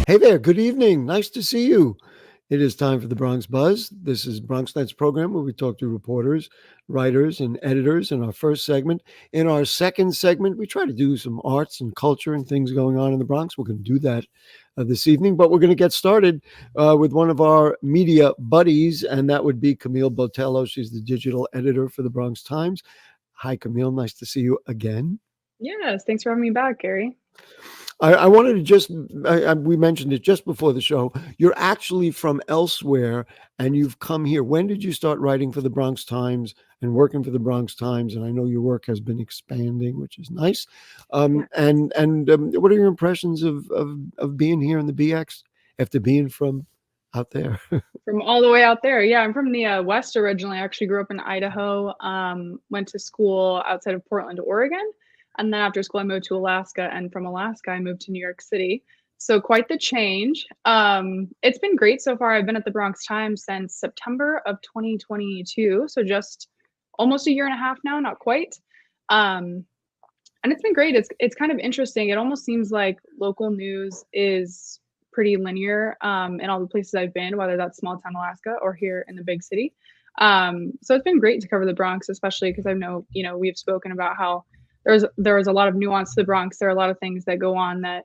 Hey there, good evening. Nice to see you. It is time for the Bronx Buzz. This is Bronx Night's program where we talk to reporters, writers, and editors in our first segment. In our second segment, we try to do some arts and culture and things going on in the Bronx. We're going to do that this evening, but we're going to get started with one of our media buddies, and that would be Camille Botello. She's the digital editor for the Bronx Times. Hi, Camille. Nice to see you again. Yes, thanks for having me back, Gary. I wanted to we mentioned it just before the show. You're actually from elsewhere and you've come here. When did you start writing for the Bronx Times and working for the Bronx Times? And I know your work has been expanding, which is nice. Yeah. What are your impressions of being here in the BX after being from out there? From all the way out there. Yeah, I'm from the West originally. I actually grew up in Idaho, went to school outside of Portland, Oregon. And then after school, I moved to Alaska. And from Alaska, I moved to New York City. So quite the change. It's been great so far. I've been at the Bronx Times since September of 2022. So just almost a year and a half now, not quite. Um, and it's been great. It's kind of interesting. It almost seems like local news is pretty linear in all the places I've been, whether that's small town Alaska or here in the big city. So it's been great to cover the Bronx, especially because I know, we've spoken about how there was a lot of nuance to the Bronx. There are a lot of things that go on that,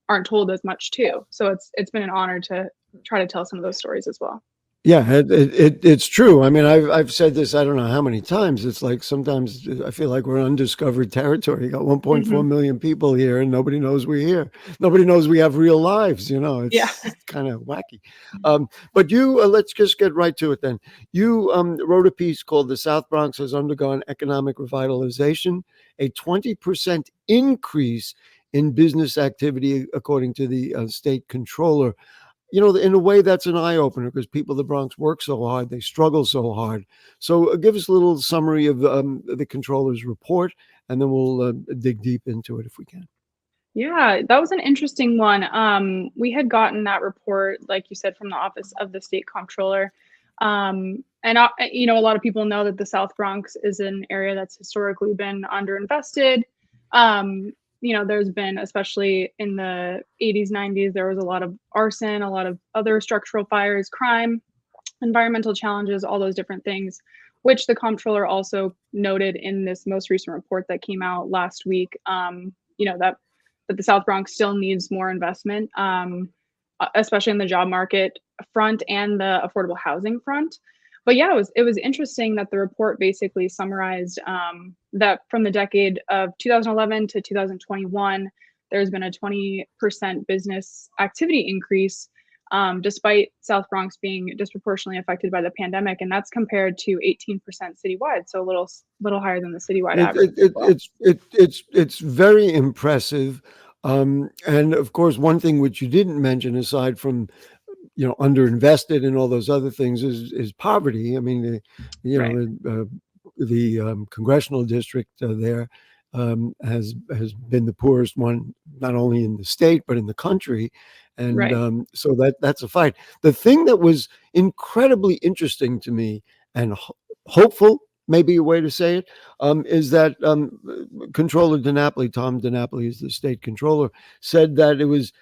aren't told as much too. So it's been an honor to try to tell some of those stories as well. Yeah, it's true. I mean, I've said this I don't know how many times. It's like sometimes I feel like we're in undiscovered territory. You got 1.4 Hmm. million people here, and nobody knows we're here. Nobody knows we have real lives. Yeah. It's kind of wacky. But you, let's just get right to it then. You wrote a piece called "The South Bronx Has Undergone Economic Revitalization: A 20% Increase in Business Activity," according to the state controller. In a way, that's an eye opener because people in the Bronx work so hard, they struggle so hard. So, give us a little summary of the controller's report, and then we'll dig deep into it if we can. Yeah, that was an interesting one. We had gotten that report, like you said, from the Office of the State Comptroller. A lot of people know that the South Bronx is an area that's historically been underinvested. There's been, especially in the 80s, 90s, there was a lot of arson, a lot of other structural fires, crime, environmental challenges, all those different things, which the comptroller also noted in this most recent report that came out last week. That the South Bronx still needs more investment, especially in the job market front and the affordable housing front. But yeah, it was interesting that the report basically summarized that from the decade of 2011 to 2021, there's been a 20% business activity increase, despite South Bronx being disproportionately affected by the pandemic, and that's compared to 18% citywide, so a little higher than the citywide It, average it, as it, well. it's very impressive. And of course, one thing which you didn't mention, aside from underinvested and all those other things, is poverty. I mean, Right. the congressional district there has been the poorest one, not only in the state but in the country, and Right. so that's a fight. The thing that was incredibly interesting to me and hopeful, maybe a way to say it, is that Controller DiNapoli, Tom DiNapoli is the state controller, said that it was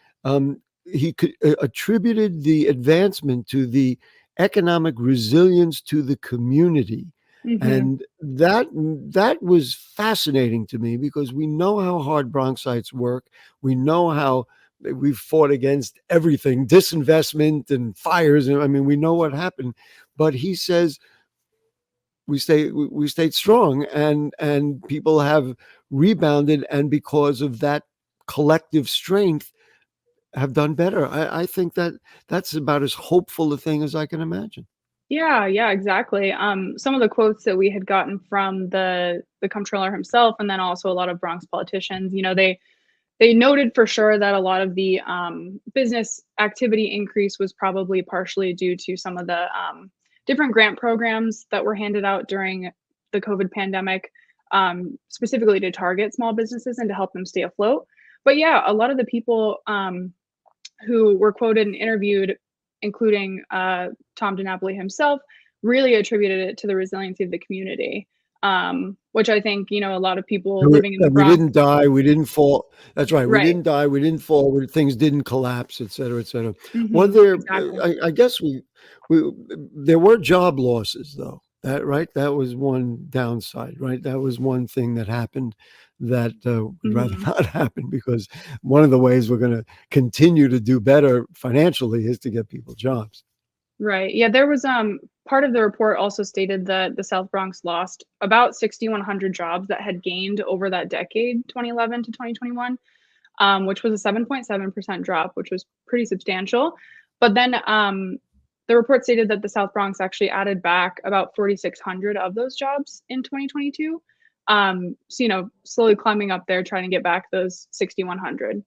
he could, attributed the advancement to the economic resilience to the community. Hmm. And that was fascinating to me because we know how hard Bronxites work. We know how we've fought against everything, disinvestment and fires. And I mean, we know what happened. But he says we stayed strong, and people have rebounded, and because of that collective strength have done better. I think that's about as hopeful a thing as I can imagine. Yeah, yeah, exactly. Some of the quotes that we had gotten from the comptroller himself, and then also a lot of Bronx politicians, they noted for sure that a lot of the business activity increase was probably partially due to some of the different grant programs that were handed out during the COVID pandemic, specifically to target small businesses and to help them stay afloat. But yeah, a lot of the people who were quoted and interviewed, including Tom DiNapoli himself, really attributed it to the resiliency of the community. which I think, a lot of people We living in the we Bronx. didn't die, we didn't fall. That's right. We Right. didn't die, we didn't fall, things didn't collapse, et cetera, et cetera. Were Hmm. there, Exactly. I guess we there were job losses though. That right? That was one downside, right? That was one thing that happened that would rather Hmm. not happen, because one of the ways we're going to continue to do better financially is to get people jobs. Right. Yeah, there was part of the report also stated that the South Bronx lost about 6,100 jobs that had gained over that decade, 2011 to 2021, which was a 7.7% drop, which was pretty substantial. But then the report stated that the South Bronx actually added back about 4,600 of those jobs in 2022. So, slowly climbing up there, trying to get back those 6,100.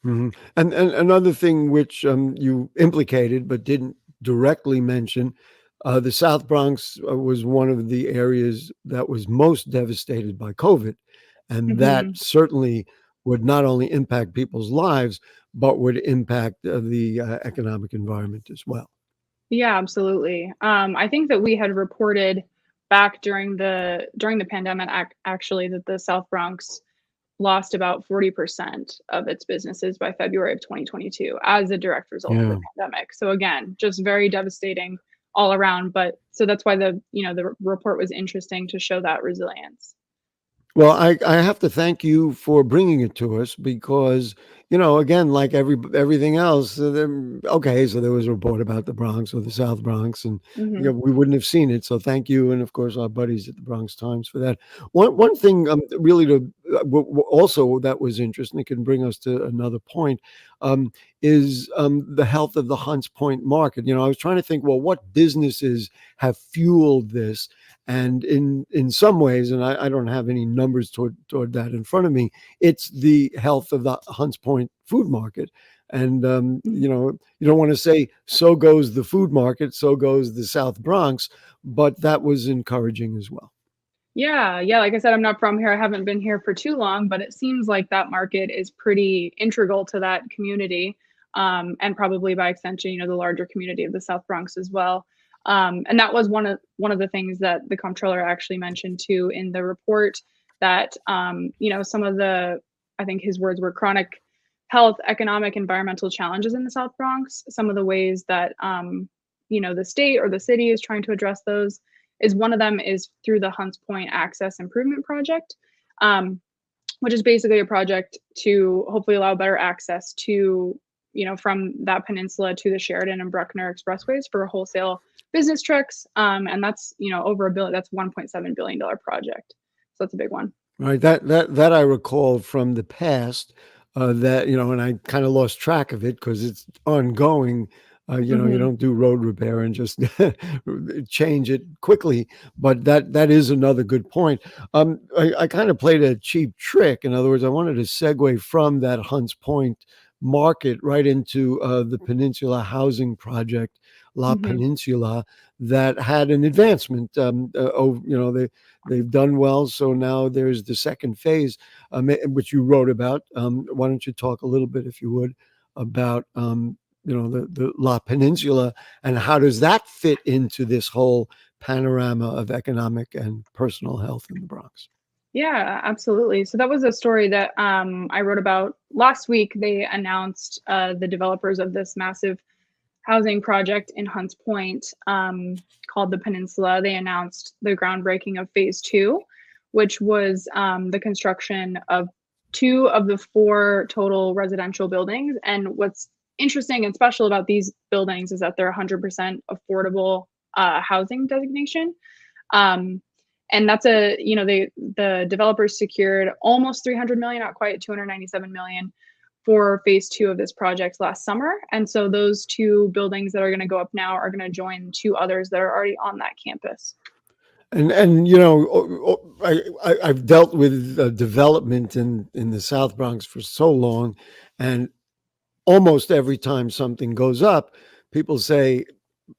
And another thing which you implicated but didn't directly mention, the South Bronx was one of the areas that was most devastated by COVID, and that Hmm. certainly would not only impact people's lives but would impact the economic environment as well. Yeah, absolutely. I think that we had reported back during the pandemic actually that the South Bronx lost about 40% of its businesses by February of 2022 as a direct result of the Yeah. pandemic. So again, just very devastating all around. But so that's why the report was interesting to show that resilience. Well, I have to thank you for bringing it to us because, again, like everything else, okay, so there was a report about the Bronx or the South Bronx, and Hmm. we wouldn't have seen it. So thank you, and of course our buddies at the Bronx Times for that. One thing, really to also that was interesting, it can bring us to another point, is the health of the Hunts Point market. I was trying to think, well, what businesses have fueled this? And in some ways, and I don't have any numbers toward that in front of me, it's the health of the Hunts Point food market. And you don't want to say so goes the food market, so goes the South Bronx, but that was encouraging as well. Yeah, yeah. Like I said, I'm not from here. I haven't been here for too long, but it seems like that market is pretty integral to that community, and probably by extension, the larger community of the South Bronx as well. And that was one of the things that the comptroller actually mentioned too in the report, that some of the, I think his words were, chronic health, economic, environmental challenges in the South Bronx. Some of the ways that the state or the city is trying to address those is one of them is through the Hunts Point Access Improvement Project, um, which is basically a project to hopefully allow better access to, from that peninsula to the Sheridan and Bruckner expressways for wholesale business trucks. And that's, over $1 billion, that's $1.7 billion project. So that's a big one. Right. That I recall from the past. That and I kind of lost track of it because it's ongoing. You Hmm. don't do road repair and just change it quickly. But that is another good point. I kind of played a cheap trick. In other words, I wanted to segue from that Hunts Point market right into the Peninsula Housing Project, La Hmm. Peninsula, that had an advancement. They've done well, so now there's the second phase, which you wrote about. Why don't you talk a little bit, if you would, about the La Peninsula and how does that fit into this whole panorama of economic and personal health in the Bronx? Yeah, absolutely. So that was a story that I wrote about last week. They announced the developers of this massive housing project in Hunts Point, called the Peninsula. They announced the groundbreaking of phase two, which was the construction of two of the four total residential buildings. And what's interesting and special about these buildings is that they're 100% affordable housing designation. Um, and that's the developers secured almost 300 million, not quite 297 million for phase two of this project last summer. And so those two buildings that are going to go up now are going to join two others that are already on that campus. And I've dealt with development in the South Bronx for so long, and almost every time something goes up, people say,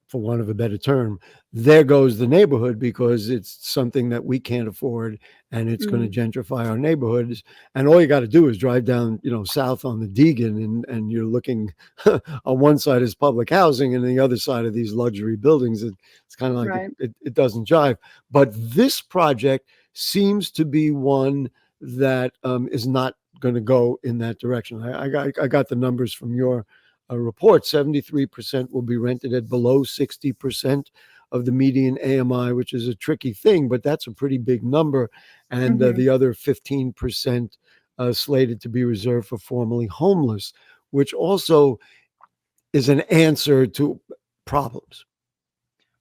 for want of a better term, there goes the neighborhood because it's something that we can't afford, and it's going to gentrify our neighborhoods. And all you got to do is drive down, south on the Deegan, and you're looking on one side is public housing, and the other side of these luxury buildings. It's kind of like Right. it doesn't jive. But this project seems to be one that is not going to go in that direction. I got the numbers from your report. 73% will be rented at below 60% of the median AMI, which is a tricky thing, but that's a pretty big number. And the other 15% slated to be reserved for formerly homeless, which also is an answer to problems.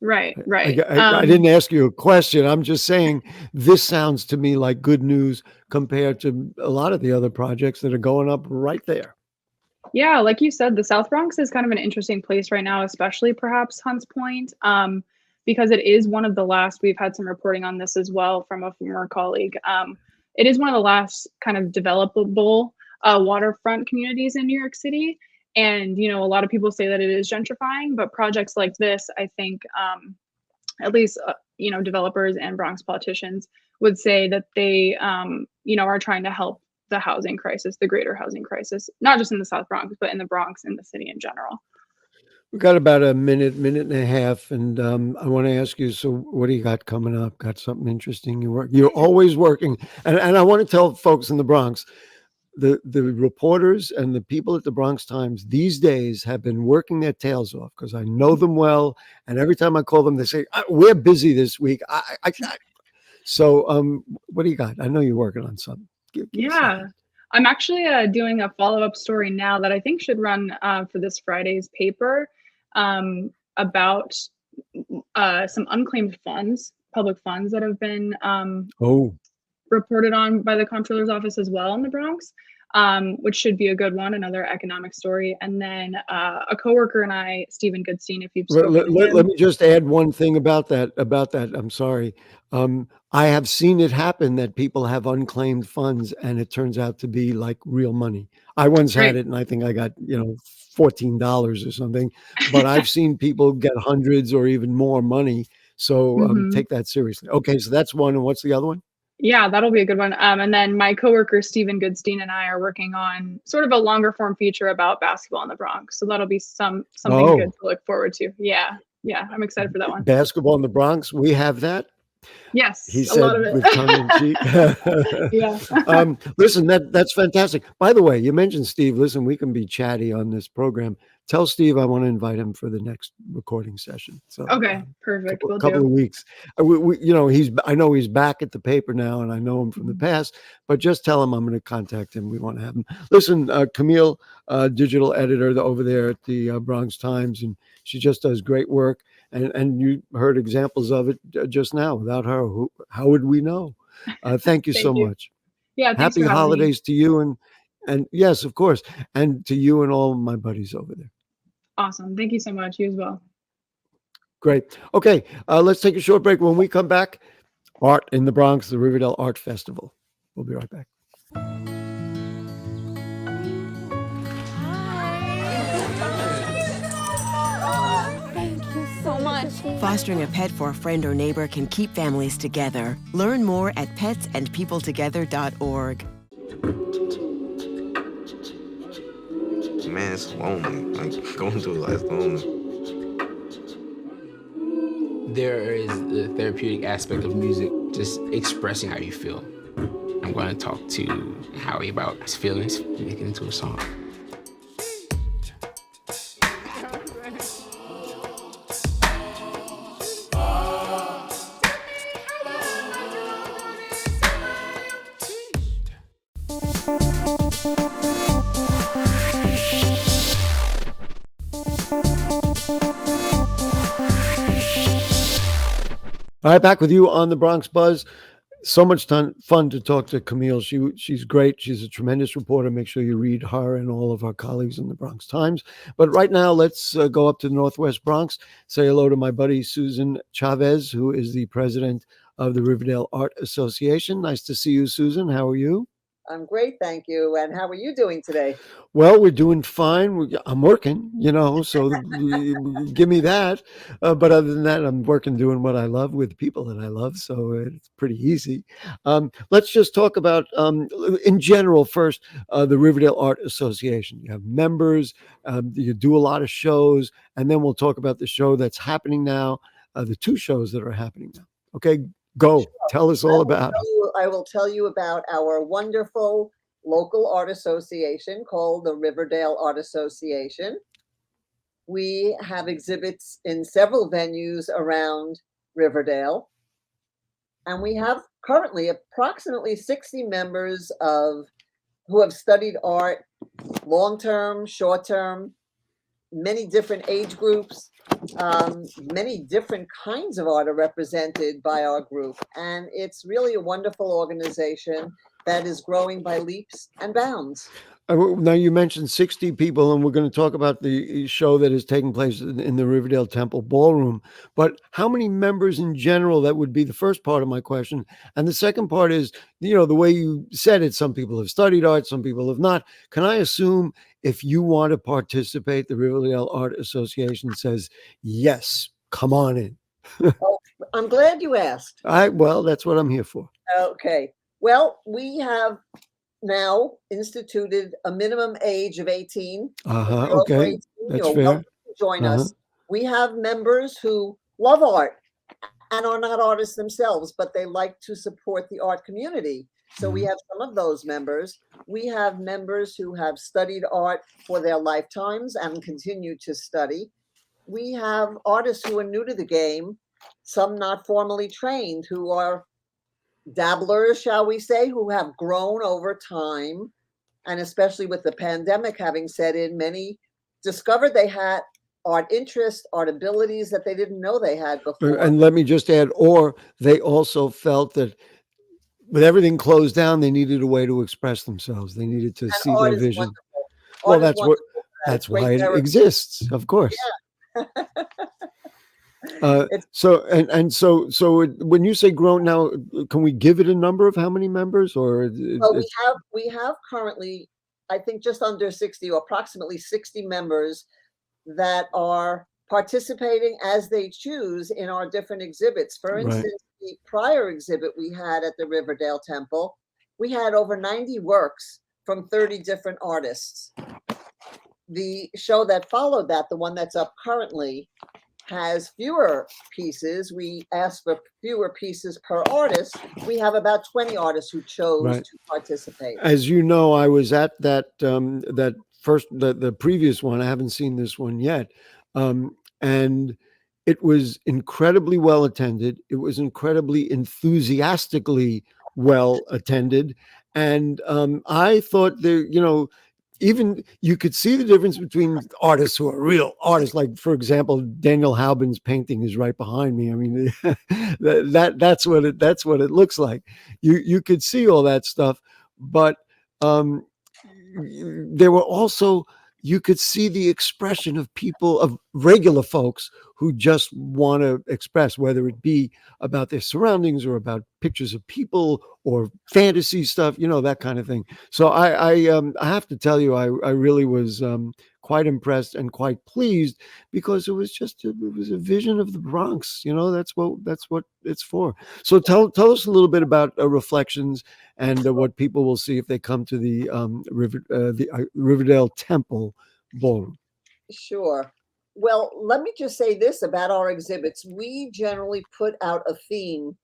Right. I didn't ask you a question. I'm just saying this sounds to me like good news compared to a lot of the other projects that are going up right there. Yeah, like you said, the South Bronx is kind of an interesting place right now, especially perhaps Hunts Point, because it is one of the last, we've had some reporting on this as well from a former colleague. It is one of the last kind of developable waterfront communities in New York City. And, a lot of people say that it is gentrifying, but projects like this, I think, at least, developers and Bronx politicians would say that they, are trying to help the housing crisis, the greater housing crisis, not just in the South Bronx, but in the Bronx and the city in general. We've got about a minute and a half, and I want to ask you, so what do you got coming up? Got something interesting? You're always working, and I want to tell folks in the Bronx, the reporters and the people at the Bronx Times these days have been working their tails off because I know them well, and every time I call them, they say, we're busy this week. So what do you got? I know you're working on something. Yeah, I'm actually doing a follow-up story now that I think should run for this Friday's paper about some unclaimed funds, public funds that have been reported on by the comptroller's office as well in the Bronx, which should be a good one, another economic story. And then a coworker and I, Stephen Goodstein, if you've spoken to him. Let me just add one thing about that. I'm sorry. I have seen it happen that people have unclaimed funds and it turns out to be like real money. I once had it and I think I got, $14 or something, but I've seen people get hundreds or even more money. So take that seriously. Okay. So that's one. And what's the other one? Yeah, that'll be a good one. And then my coworker, Stephen Goodstein, and I are working on sort of a longer form feature about basketball in the Bronx. So that'll be something good to look forward to. Yeah. I'm excited for that one. Basketball in the Bronx. We have that. Yes, he said lot of it. With tongue in cheek. Yeah. Listen, that's fantastic. By the way, you mentioned Steve. Listen, we can be chatty on this program. Tell Steve I want to invite him for the next recording session. So okay, perfect. A couple of weeks. I know he's back at the paper now, and I know him from the past. But just tell him I'm going to contact him. We want to have him. Listen, Camille, digital editor over there at the Bronx Times, and she just does great work. And you heard examples of it just now. Without her, how would we know? Thank you so much. Yeah, thanks happy holidays to you and yes, of course, and to you and all my buddies over there. Awesome. Thank you so much. You as well. Great. Okay, let's take a short break. When we come back, Art in the Bronx, the Riverdale Art Festival. We'll be right back. So much. Fostering a pet for a friend or neighbor can keep families together. Learn more at petsandpeopletogether.org. Man, it's lonely. Like, going through life lonely. There is the therapeutic aspect of music, just expressing how you feel. I'm going to talk to Howie about his feelings, make it into a song. All right, back with you on the Bronx Buzz. So much fun to talk to Camille. She's great. She's a tremendous reporter. Make sure you read her and all of our colleagues in the Bronx Times. But right now, let's go up to the Northwest Bronx. Say hello to my buddy Susan Chavez, who is the president of the Riverdale Art Association. Nice to see you, Susan. How are you? I'm great, thank you. And how are you doing today? Well, we're doing fine. I'm working, so give me that. But other than that, I'm working doing what I love with people that I love. So it's pretty easy. Let's just talk about, in general, first, the Riverdale Art Association. You have members, you do a lot of shows, and then we'll talk about the show that's happening now, the two shows that are happening now. Okay, go. Tell us all about it. I will tell you about our wonderful local art association called the Riverdale Art Association. We have exhibits in several venues around Riverdale. And we have currently approximately 60 members who have studied art, long-term, short-term, many different age groups, many different kinds of art are represented by our group. And it's really a wonderful organization that is growing by leaps and bounds. Now, you mentioned 60 people, and we're going to talk about the show that is taking place in the Riverdale Temple Ballroom. But how many members in general? That would be the first part of my question. And the second part is, the way you said it, some people have studied art, some people have not. Can I assume if you want to participate, the Riverdale Art Association says, yes, come on in? Oh, I'm glad you asked. Well, that's what I'm here for. Okay. Well, we have now instituted a minimum age of 18. Okay. That's fair. Welcome to join us. We have members who love art and are not artists themselves, but they like to support the art community. So we have some of those members. We have members who have studied art for their lifetimes and continue to study. We have artists who are new to the game, some not formally trained, who are dabblers, shall we say, who have grown over time. And especially with the pandemic having set in, many discovered they had art interests, art abilities that they didn't know they had before. And let me just add, or they also felt that with everything closed down, they needed a way to express themselves. They needed to see their vision. Well, that's why it exists, of course. Yeah. So when you say grown now, can we give it a number of how many members? Or we have currently, I think, just under 60 or approximately 60 members that are participating as they choose in our different exhibits. For instance, the prior exhibit we had at the Riverdale Temple, we had over 90 works from 30 different artists. The show that followed that, the one that's up currently, has fewer pieces. We asked for fewer pieces per artist. We have about 20 artists who chose to participate. As you know, I was at that the previous one. I haven't seen this one yet. And it was incredibly well attended. It was incredibly enthusiastically well attended. And I thought even you could see the difference between artists who are real artists. Like, for example, Daniel Halbin's painting is right behind me. I mean, that's what it looks like. You could see all that stuff, but there were also, you could see the expression of people, of regular folks who just want to express, whether it be about their surroundings or about pictures of people or fantasy stuff, that kind of thing. So I have to tell you, I really was quite impressed and quite pleased, because it was a vision of the Bronx. That's what it's for. So tell us a little bit about Reflections and what people will see if they come to the Riverdale Temple Ballroom. Sure. Well, let me just say this about our exhibits. We generally put out a theme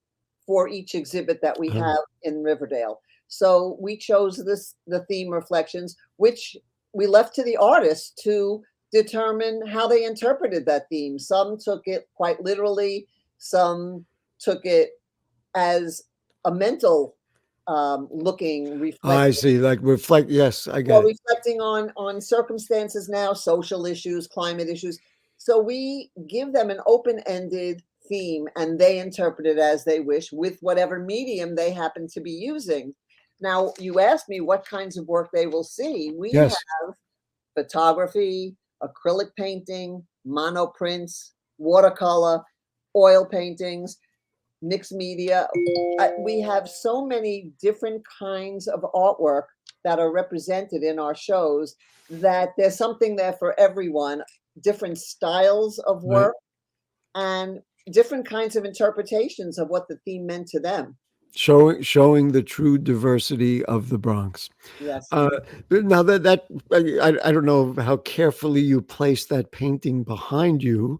for each exhibit that we have in Riverdale. So we chose the theme Reflections, which we left to the artists to determine how they interpreted that theme. Some took it quite literally. Some took it as a mental looking, reflecting. I see, like reflect. Yes, I get it. Reflecting on circumstances now, social issues, climate issues. So we give them an open-ended theme, and they interpret it as they wish with whatever medium they happen to be using. Now, you asked me what kinds of work they will see. We have photography, acrylic painting, monoprints, watercolor, oil paintings. mixed media. We have so many different kinds of artwork that are represented in our shows that there's something there for everyone, different styles of Right. work and different kinds of interpretations of what the theme meant to them. Showing the true diversity of the Bronx. Yes. Now I don't know how carefully you place that painting behind you,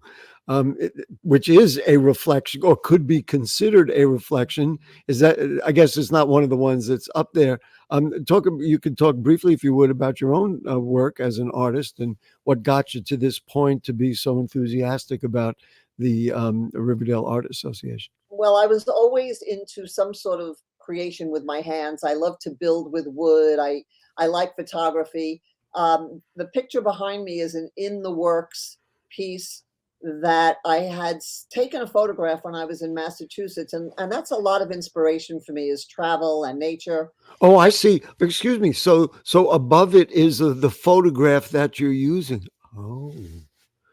which is a reflection or could be considered a reflection. Is that, I guess it's not one of the ones that's up there. You could talk briefly, if you would, about your own work as an artist and what got you to this point to be so enthusiastic about the Riverdale Art Association. Well, I was always into some sort of creation with my hands. I love to build with wood. I like photography. The picture behind me is an in the works piece that I had taken a photograph when I was in Massachusetts. And that's a lot of inspiration for me, is travel and nature. Oh, I see. Excuse me. So above it is the photograph that you're using. Oh,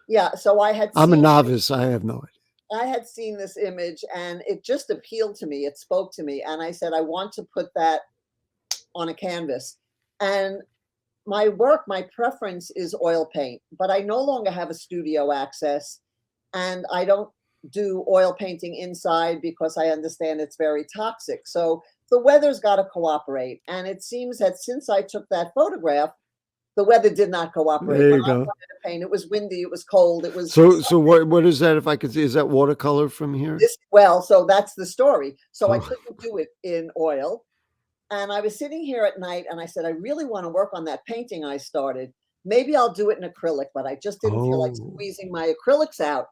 Yeah. So I'm a novice. I have no idea. I had seen this image and it just appealed to me. It spoke to me. And I said, I want to put that on a canvas. And my work, my preference is oil paint, but I no longer have a studio access. And I don't do oil painting inside because I understand it's very toxic. So the weather's got to cooperate. And it seems that since I took that photograph, the weather did not cooperate. There you When I go. wanted to paint, it was windy, it was cold, it was So what is that? If I could see, is that watercolor from here? so that's the story. So I Oh. couldn't do it in oil. And I was sitting here at night and I said, I really want to work on that painting I started. Maybe I'll do it in acrylic, but I just didn't feel like Oh. squeezing my acrylics out.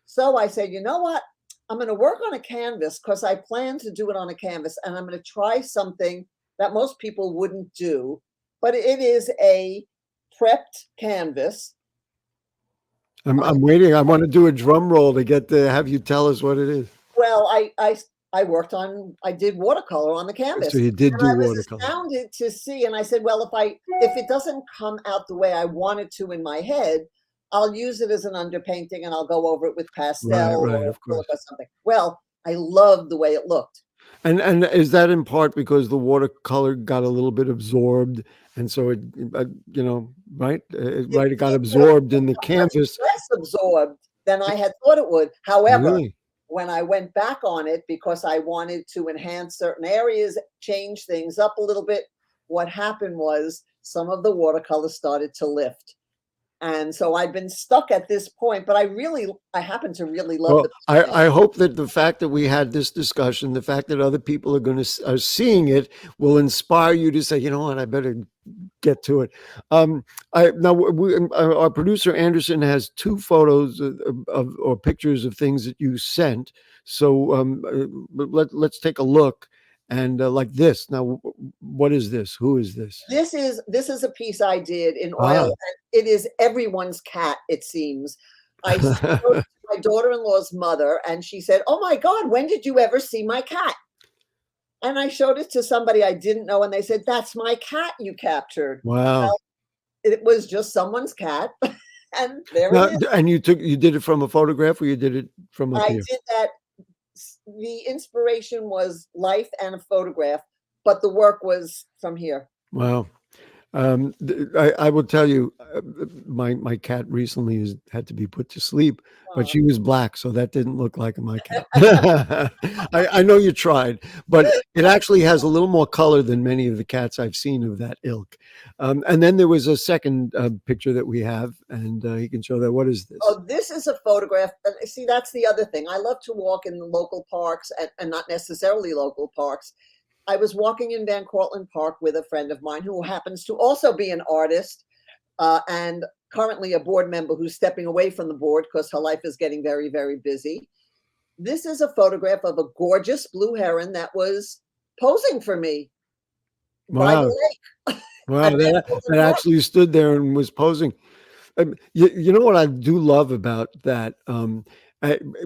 So I said, you know what? I'm going to work on a canvas because I plan to do it on a canvas, and I'm going to try something that most people wouldn't do, but it is a prepped canvas. I'm waiting. I want to do a drum roll to get to have you tell us what it is. Well, I did watercolor on the canvas. So you did And do I was watercolor. astounded to see, and I said, well, if it doesn't come out the way I want it to in my head, I'll use it as an underpainting and I'll go over it with pastel Right, or of course. acrylic or something. Well, I loved the way it looked. And is that in part because the watercolor got a little bit absorbed, and so it, right, right, it got absorbed in the canvas. Less absorbed than I had thought it would. However, Really? when I went back on it because I wanted to enhance certain areas, change things up a little bit, what happened was some of the watercolor started to lift. And so I've been stuck at this point, but I happen to really love Well, the I hope that the fact that we had this discussion, the fact that other people are seeing it, will inspire you to say, you know what, I better get to it. Our producer Anderson has 2 photos or pictures of things that you sent. So let's take a look. And like this. Now, what is this? Who is this? This is a piece I did in Ah. oil, and it is everyone's cat, it seems. I showed it to my daughter-in-law's mother, and she said, "Oh my God, when did you ever see my cat?" And I showed it to somebody I didn't know, and they said, "That's my cat you captured." Wow. Well, it was just someone's cat, and there Now, it is. and you did it from a photograph, or you did it from up I here? did that. The inspiration was life and a photograph, but the work was from here. Wow. I will tell you, my cat recently had to be put to sleep, but she was black, so that didn't look like my cat. I know you tried, but it actually has a little more color than many of the cats I've seen of that ilk. And then there was a second picture that we have, and you can show that. What is this? Oh, this is a photograph. See, that's the other thing. I love to walk in the local parks and not necessarily local parks. I was walking in Van Cortlandt Park with a friend of mine who happens to also be an artist and currently a board member who's stepping away from the board because her life is getting very, very busy. This is a photograph of a gorgeous blue heron that was posing for me by the Wow. lake. Wow, And then that it was actually stood there and was posing. You know what I do love about that?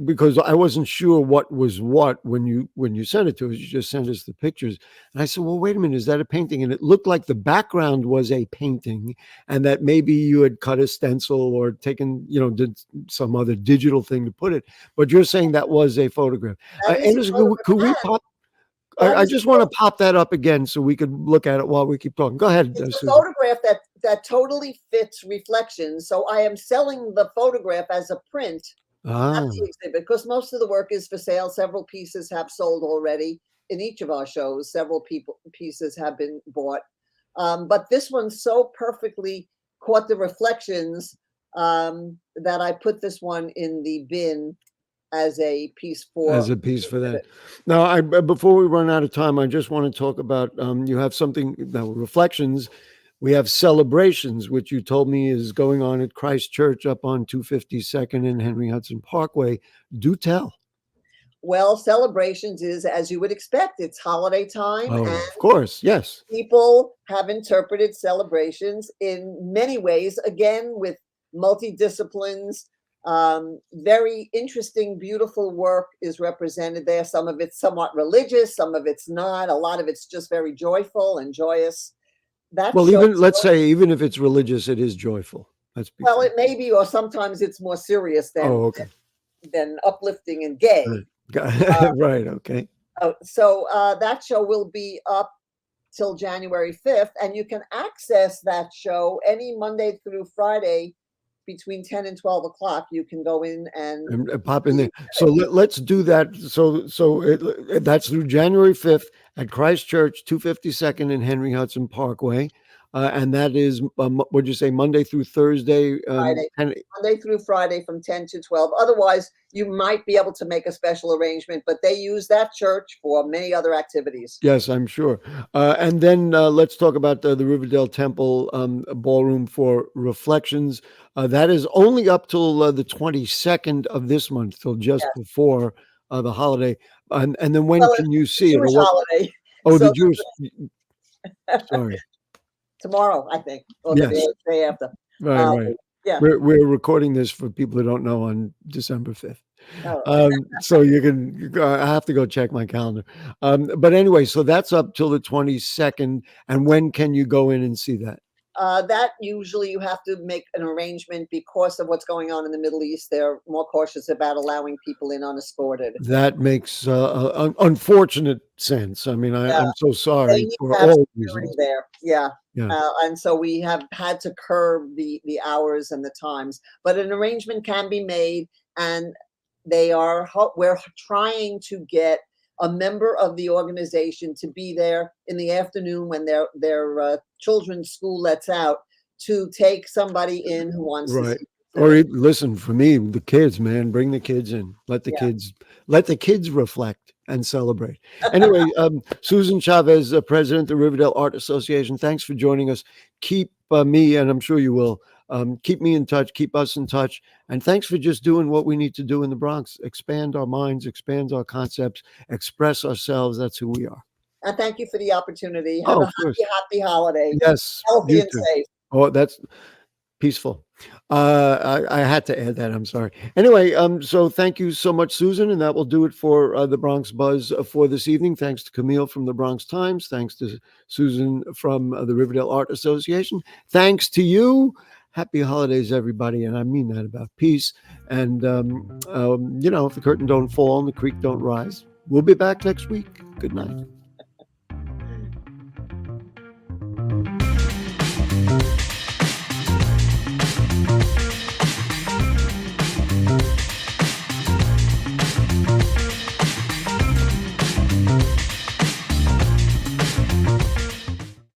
because I wasn't sure what was what when you sent it to us. You just sent us the pictures, and I said, "Well, wait a minute, is that a painting?" And it looked like the background was a painting, and that maybe you had cut a stencil or taken, did some other digital thing to put it. But you're saying that was a photograph. That is a Anderson, photograph. could we pop? That I is a just want to pop that up again so we could look at it while we keep talking. Go ahead, It's a Susan. photograph that totally fits Reflections. So I am selling the photograph as a print at Ah, the exhibit because most of the work is for sale. Several pieces have sold already in each of our shows. Several pieces have been bought. But this one so perfectly caught the reflections that I put this one in the bin as a piece for as a piece for that. Now, before we run out of time, I just want to talk about you have something now, Reflections. We have Celebrations, which you told me is going on at Christ Church up on 252nd and Henry Hudson Parkway. Do tell. Well, Celebrations is, as you would expect, it's holiday time, Oh, and of course, yes. people have interpreted celebrations in many ways, again, with multidisciplines. Very interesting, beautiful work is represented there. Some of it's somewhat religious, some of it's not. A lot of it's just very joyful and joyous. That Well, shows, let's say, even if it's religious, it is joyful. Let's be well, fair. it may be, or sometimes it's more serious Oh, okay. than uplifting and gay. Right, okay. So that show will be up till January 5th, and you can access that show any Monday through Friday between 10 and 12 o'clock. You can go in And pop in there. So let's do that. So that's through January 5th at Christ Church, 252nd and Henry Hudson Parkway. And that is, what'd you say, Monday through Thursday? Friday. And Monday through Friday from 10 to 12. Otherwise, you might be able to make a special arrangement, but they use that church for many other activities. yes, I'm sure. And then let's talk about the Riverdale Temple Ballroom for Reflections. That is only up till the 22nd of this month, till just before the holiday. And then when Well, can you it's a see it? Jewish holiday. Oh, So the Jewish. Sorry. tomorrow, I think, or Yes. the day after. Right. Yeah. We're recording this for people who don't know on December 5th. Oh. So I have to go check my calendar. But anyway, so that's up till the 22nd. And when can you go in and see that? That usually you have to make an arrangement because of what's going on in the Middle East. They're more cautious about allowing people in unescorted. That makes unfortunate sense. I mean, Yeah. I'm so They sorry need for to have all security reasons. there. Yeah. Yeah. And so we have had to curb the hours and the times, but an arrangement can be made, and we're trying to get a member of the organization to be there in the afternoon when their children's school lets out, to take somebody in who wants to Right. see. Or listen, for me, the kids, man, bring the kids in. Let the kids reflect and celebrate. Anyway, Susan Chavez, president of the Riverdale Art Association, thanks for joining us. Keep me, and I'm sure you will, keep me in touch, keep us in touch. And thanks for just doing what we need to do in the Bronx. Expand our minds, expand our concepts, express ourselves. That's who we are. And thank you for the opportunity. Have Oh, a of course. happy holiday. Yes. Healthy You and too. safe. Oh, that's peaceful. I had to add that. I'm sorry. Anyway, so thank you so much, Susan, and that will do it for the Bronx Buzz for this evening. Thanks to Camille from the Bronx Times. Thanks to Susan from the Riverdale Art Association. Thanks to you. Happy holidays, everybody, and I mean that about peace. And if the curtain don't fall and the creek don't rise, we'll be back next week. Good night.